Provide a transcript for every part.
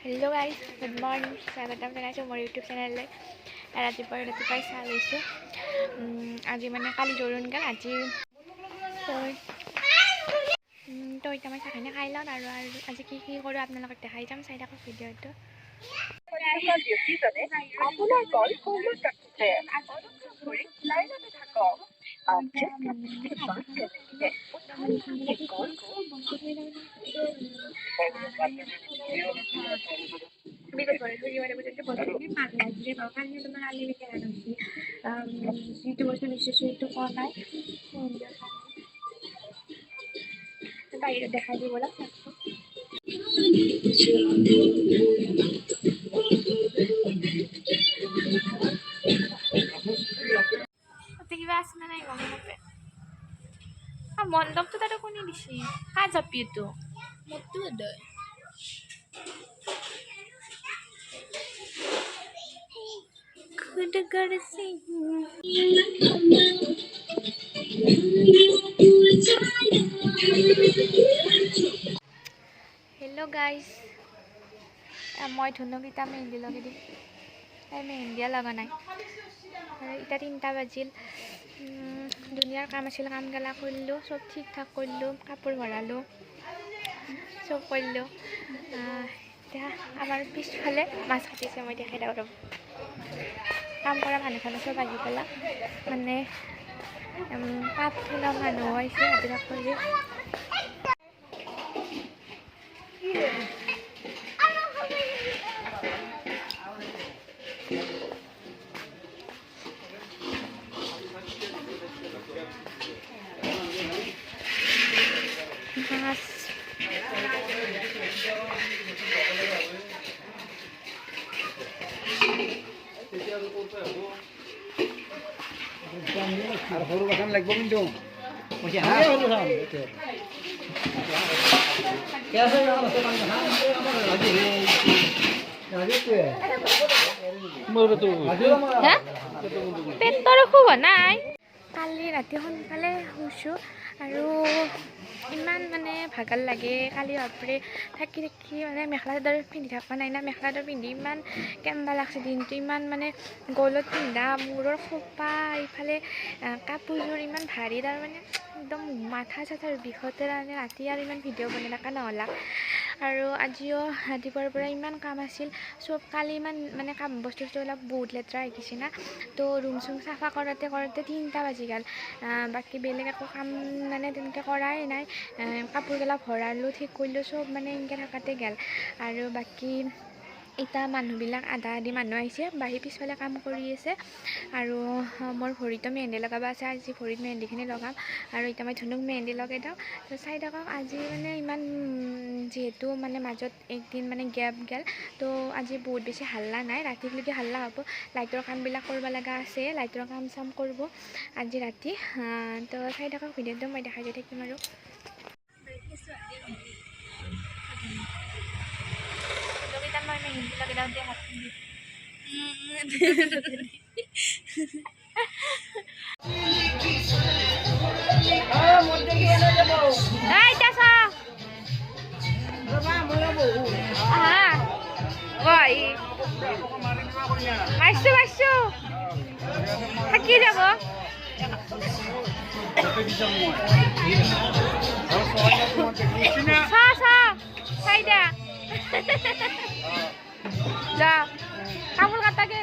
hello guys good morning स्वागतम जनाइছোঁ মোৰ YouTube চেনেললৈ ৰাতিপুৱাই চাহ লৈছোঁ আজি মানে কালি জৰুৰী গাল আজি তো এতিয়া মই চাহখিনি খাই লওঁ আৰু আজি কি কৰোঁ আপোনালোকক দেখাই যাম চাই থাকক ভিডিঅ'টো আপোনাৰ কল কলত ৰাখিছে লাইনতে থাকক आप जिस व्यक्ति से बात कर रही है उन्होंने आपके कॉल को বিগত বছর পরিবারে বলতে বছরই পাগলা যে বাগানে তোমার আনলিমিটেড এনার্জি যেহেতু বছর নিশ্চয়ই একটু কমায় বাইরে দেখা দিয়ে বলা কিবা আছে না নাই গম নাপায় মণ্ডপ তো তারা কোনি দিছে কা যাবি তো মতো দয় खुद कर से हेलो गाइस मैं धुनुकिता मेहंदी लगे दी मेहंदिया लगा ना इतना 3टा बाजिल दुनियार काम आछिल काम गेला करलो सब ठीक ठाक करलो कापोर भरालो सब करलो आमार पिछफाले माछ काटिছে मैं देखाই दाও रब काम কৰা মানুহ চব আহি পেলা মানে পাত তোলা মানুহ আহিছে হাজিৰা কৰি মাছ আৰ সৰু বাসন লাগবে কিন্তু পেটৰ খুব নাই কালি ৰাতি সোনকালে শুইছোঁ আৰু ইমান মানে ভাগৰ লাগে কালি বাপৰে থাকি মানে মেখেলা চাদৰ পিন্ধি থকা নাই না মেখেলা চাদৰ পিন্ধি ইমান কেনেবা লাগছে দিনটো ইমান মানে গলত পিন্ধা মূৰৰ খোপা ইফালে কাপোৰযোৰ ইমান ভাৰী তাৰমানে একদম মাথা চাথাৰ বিষতে তাৰমানে ৰাতি আৰু ইমান ভিডিঅ' বনাই থকা নহ'লা আৰু আজিও ৰাতিপুৱাৰ পৰা ইমান কাম আছিল চব কালি ইমান মানে কাম বস্তু অলপ বহুত লেতেৰা শিকিছে না তো ৰুম চুম চাফা কৰোঁতে 3টা বাজি গ'ল বাকী বেলেগ একো কাম মানে তেনেকৈ কৰাই নাই কাপোৰগিলা ভৰালোঁ ঠিক কৰিলোঁ চব মানে এনেকৈ থাকাতে গ'ল আৰু বাকী এতিয়া মানুহবিলাক আধা আধি মানুহ আহিছে বাঢ়ি পিছফালে কাম কৰি আছে আৰু মোৰ ভৰিতো মেহেন্দি লগাব আছে আজি ভৰিত মেহেন্দিখিনি লগাম আৰু এতিয়া মই ধুনুক মেহেন্দি লগাই দিওঁ তো চাই থাকক আজি মানে ইমান যিহেতু মানে মাজত একদিন মানে গেপ গ'ল তো আজি বহুত বেছি হাল্লা নাই ৰাতিলৈকে হাল্লা হ'ব লাইটৰ কামবিলাক কৰিব লগা আছে লাইটৰ কাম চাম কৰিব আজি ৰাতি তো চাই থাকক ভিডিঅ'টো মই দেখাই দি থাকিম আৰু मैं हिंदी लगे दाऊ दे हाथ থাকি যাব যা কাপড় কাটাকে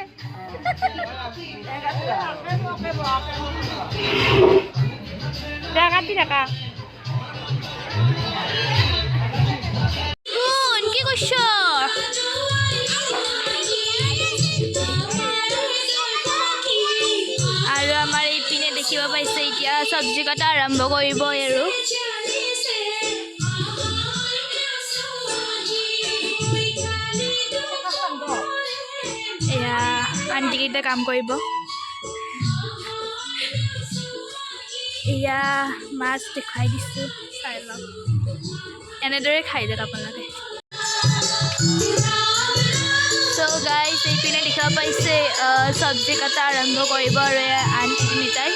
কাটি থাকা কি করছ আৰু আমাৰ এইপিনে দেখিব পাইছে এতিয়া চব্জি কটা আৰম্ভ কৰিব আৰু এয়া আণ্টিকেইটা কাম কৰিব এয়া মাছ দেখুৱাই দিছোঁ চাই লওক এনেদৰে খাই দিয়ক আপোনালোকে চ' গাইজ এইপিনে দেখিব পাইছে চব্জি কটা আৰম্ভ কৰিব আৰু এয়া আণ্টি তিনিটাই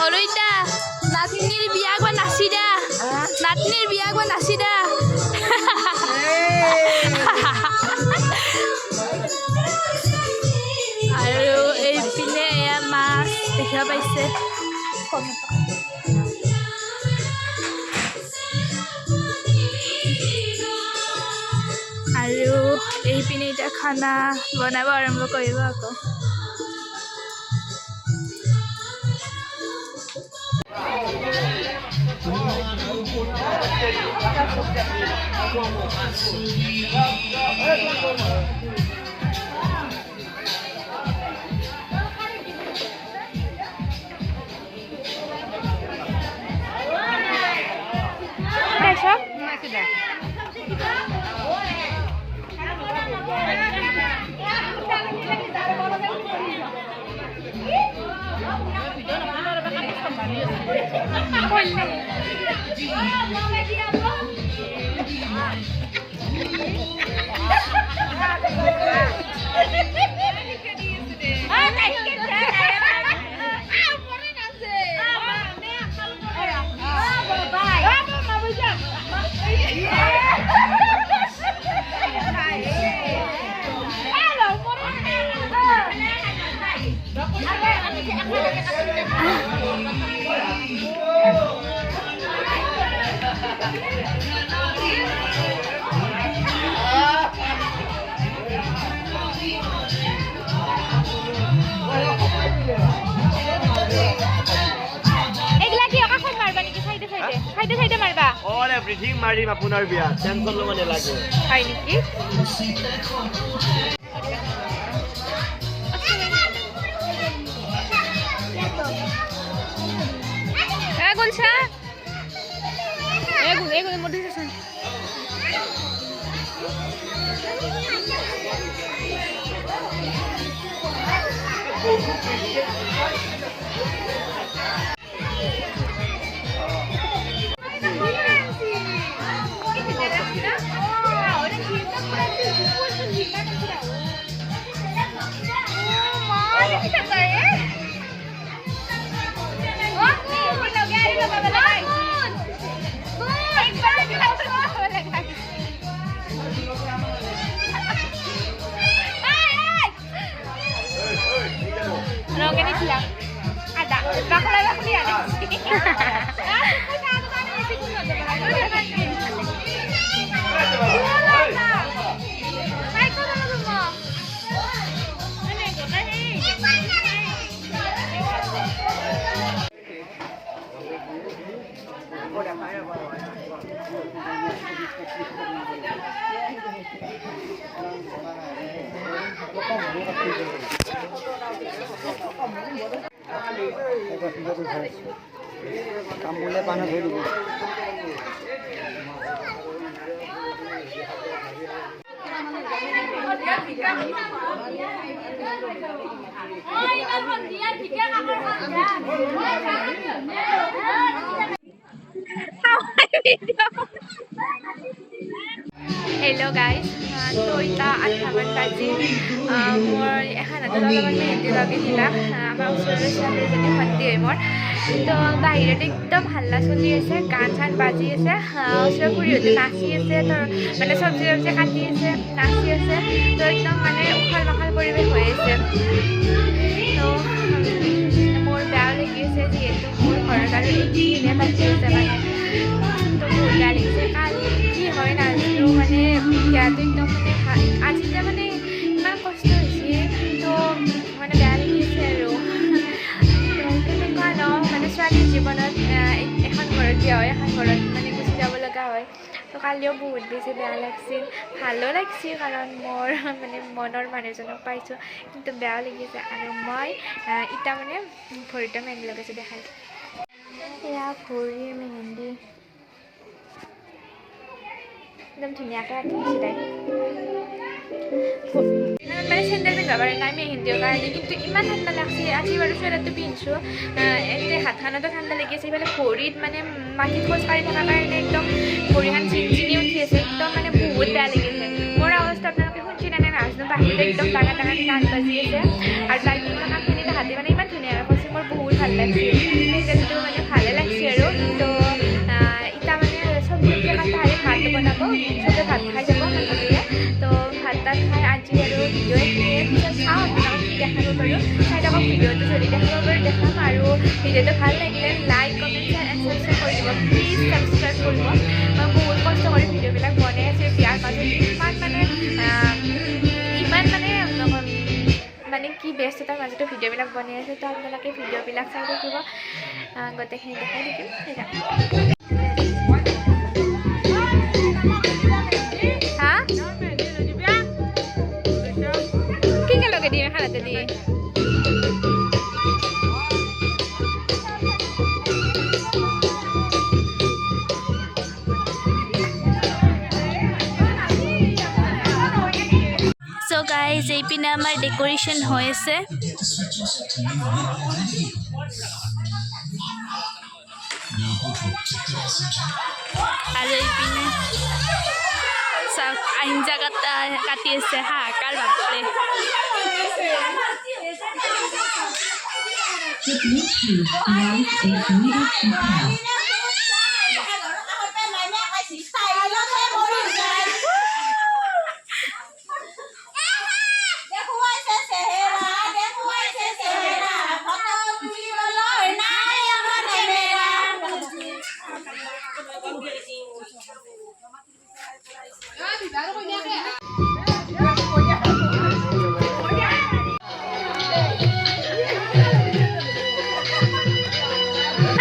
সৰু ইটা নাতিনীৰ আৰু এইপিনে এতিয়া খানা বনাব আৰম্ভ কৰিব আকৌ এভৰিথিং মাৰিম আপোনাৰ বিয়া টেনচন ল'ব নালাগে হয় নেকি গুলশা এগুলো motivation ada bakal aku lihat কামুলে পানা ধৰি দিব Hello guys, so ita 8মান বাজি মোৰ এখানাতে অলপমান মেহেন্দি লগাই দিলা আমাৰ ওচৰৰে ছোৱালী এজনী ভণ্টি হয় মোৰ তো বাহিৰত একদম হাল্লা চলি আছে গান চান বাজি আছে ওচৰৰ খুৰীহঁতে নাচি আছে তো মানে চব্জি কাটি আছে নাচি আছে তো একদম মানে উখাল মাখাল পৰিৱেশ হৈ আছে তো মোৰ বেয়া লাগি আছে যিহেতু মোৰ ঘৰত আৰু এইখিনিয়ে পাতি আছে মানে তো মোৰ বেয়া লাগিছে কালি কি হয় নাজানো মানে বিয়াটো একদম মানে আজিতে মানে ইমান কষ্ট হৈছে তো মানে বেয়া লাগিছে আৰু তেনেকুৱা ন মানে ছোৱালীৰ জীৱনত এখন ঘৰত বিয়া হয় এখন ঘৰত মানে গুচি যাব লগা হয় তো কালিও বহুত বেছি বেয়া লাগিছিল ভালো লাগিছিল কাৰণ মোৰ মানে মনৰ মানুহজনক পাইছোঁ কিন্তু বেয়া লাগিছে আৰু মই এতিয়া মানে ভৰিতে মেহেন্দি লগাইছোঁ দেখাইছোঁ এয়া ভৰিৰ মেহেন্দি একদম ধুনীয়াকৈ আঁকি দিছে তাই মানে চেণ্ডেল পিন্ধিব পাৰে নাই মেহেন্দিৰ কাৰণে কিন্তু ইমান ঠাণ্ডা লাগছে আজি বাৰু চুৱেটাৰটো পিন্ধিছোঁ এতিয়া হাতখনতো ঠাণ্ডা লাগি আছে ইফালে ভৰিত মানে মাটিত খোজ কাঢ়ি থকাৰ কাৰণে একদম ভৰিখন চিনচিনি উঠি আছে একদম মানে বহুত বেয়া লাগিছে মোৰ অৱস্থা আপোনালোকে শুনছিলে নে নাজানো বাহিৰত একদম ডাঙৰ ডাঙৰ গান বাজি আছে আৰু তাই কামখিনি তাহাঁতে মানে ইমান ধুনীয়াকৈ কৈছে মোৰ বহুত ভাল লাগিছে চেণ্ডেলটো মানে ভালে লাগিছে আৰু তো এতিয়া মানে চব্জি কাটা আৰু ভাত বনাব চবে ভাত খাই যাব মানুহটোৱে তো ভাত তাত খাই আজি আৰু ভিডিঅ' এইখিনিয়ে পিছত চাওঁ আপোনালোকক কি দেখাব পাৰোঁ চাই থাকক ভিডিঅ'টো যদি দেখাব পাৰোঁ দেখাম আৰু ভিডিঅ'টো ভাল লাগিলে লাইক কমেণ্ট শ্বেয়াৰ কৰি দিব প্লিজ ছাবস্ক্ৰাইব কৰিব মই বহুত কষ্ট কৰি ভিডিঅ'বিলাক বনাই আছোঁ ইয়াৰ মাজত ইমান মানে কি ব্যস্ততাৰ মাজতো ভিডিঅ'বিলাক বনাই আছে তো আপোনালোকে ভিডিঅ'বিলাক চাই থাকিব গোটেইখিনি দেখাই থাকিম হা কিনকে লগে দিয়ে খানাতে দিয়ে সো গাইজ এইপিনে আমাৰ ডেকোৰেশন হৈ আছে আৰু এইপিনে চাওক আঞ্জা কাটি আছে হাহাকাৰ বাপৰে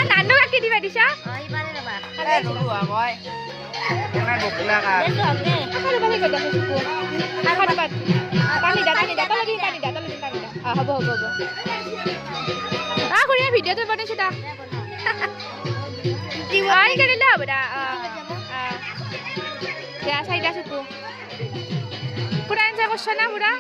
নানু কাটি দিবা দিছা হ'ব ভিডিঅ'টো বনাইছো দা কৰিলে হ'ব দা দিয়া চাৰিটা চকু পুৰা এনজয় কৰছ না পুৰা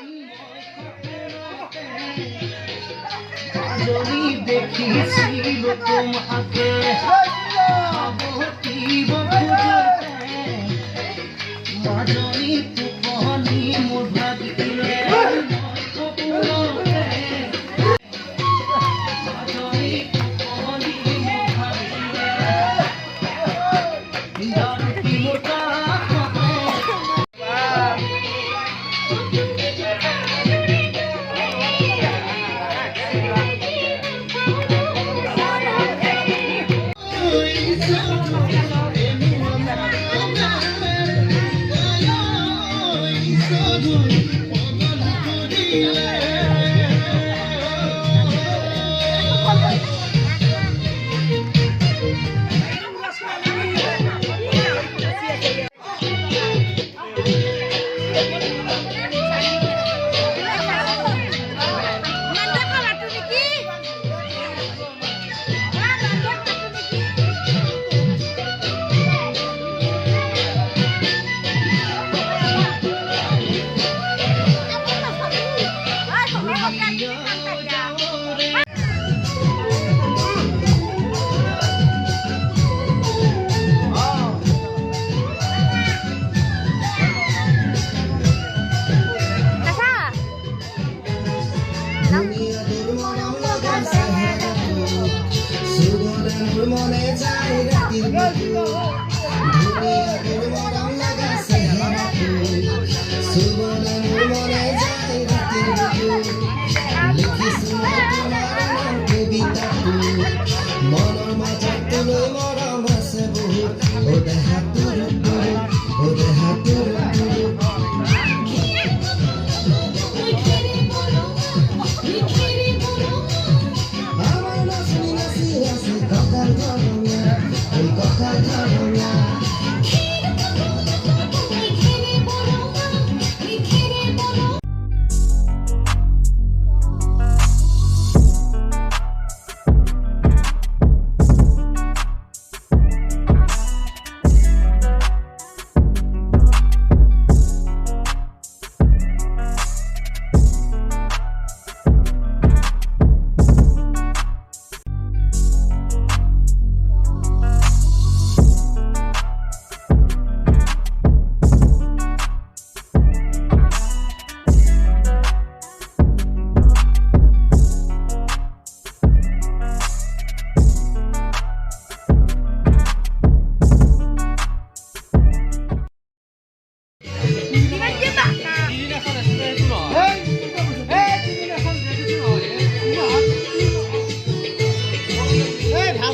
ভাল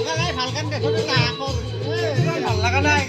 লগা নাই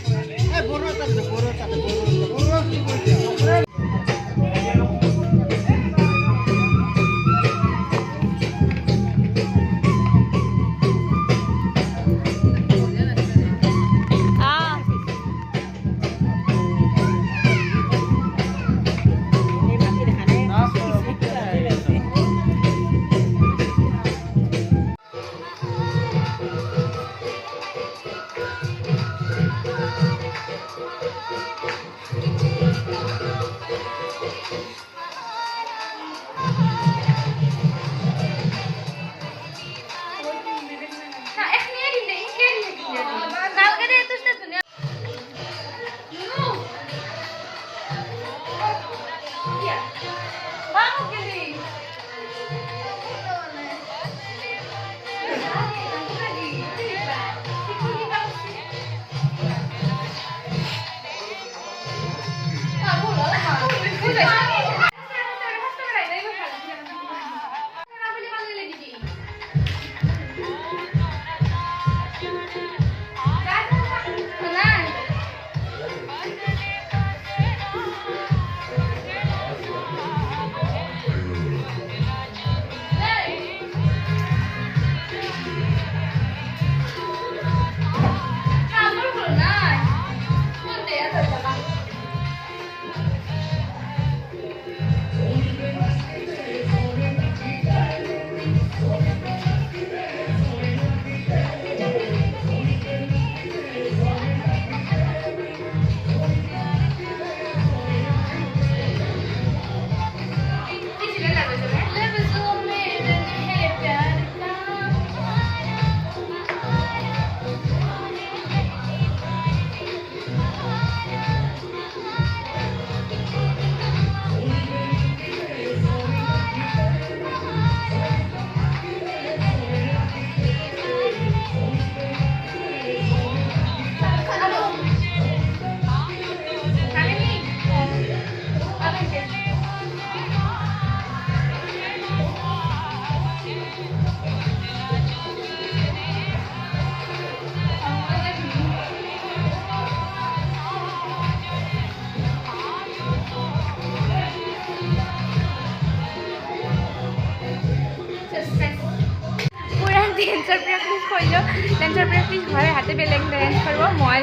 ডেন্সৰ প্ৰেক্টিছ কৰিলোঁ ডেন্সৰ প্ৰেক্টিছ হয় হাতে বেলেগ ডেন্স কৰিব মই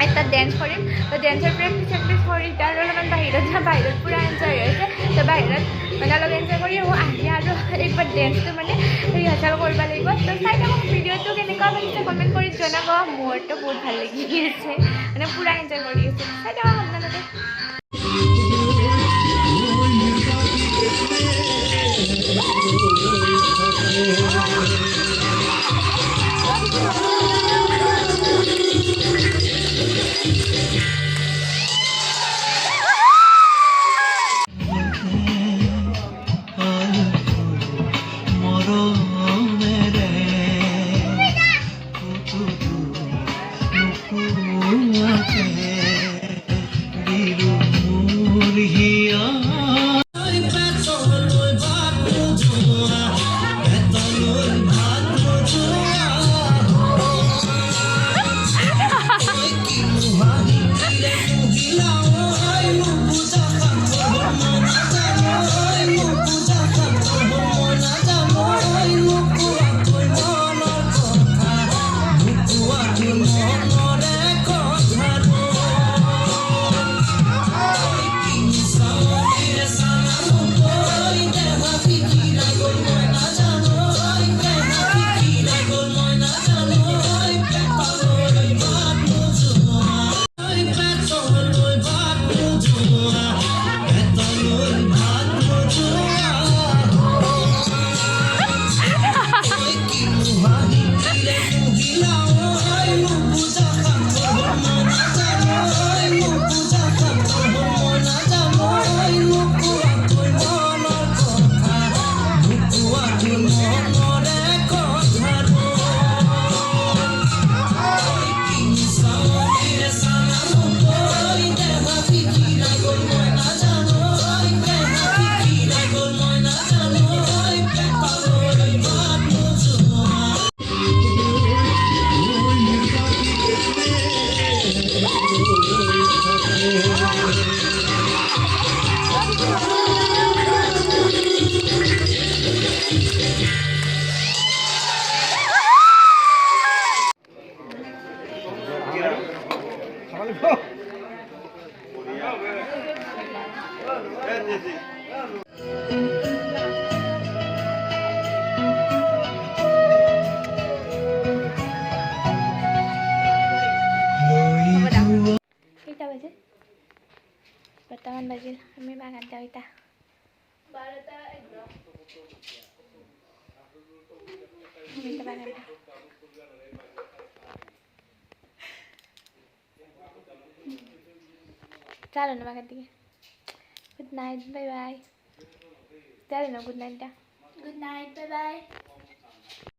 এটা ডেন্স কৰিম তো ডেন্সৰ প্ৰেক্টিছ কৰি তাৰ অলপমান বাহিৰত যাম বাহিৰত পূৰা এনজয় হৈছে তো বাহিৰত মানে অলপ এনজয় কৰি আহি আৰু একবাৰ ডেন্সটো মানে ৰিহাৰ্চেল কৰিব লাগিব তো চাই থাকক ভিডিঅ'টো কেনেকুৱা লাগিছে কমেণ্ট কৰি জনাব মোৰতো বহুত ভাল লাগি আছে মানে পূৰা এনজয় কৰি আছে চাই থাকক আপোনালোকে বারোটামান বাজিল আমি বাগান যাও এটা আমি এটা বাগান যাও চলো না বাগান দিকে গুড নাইট বাই বাই চলো না গুড নাইটটা গুড নাইট বাই বাই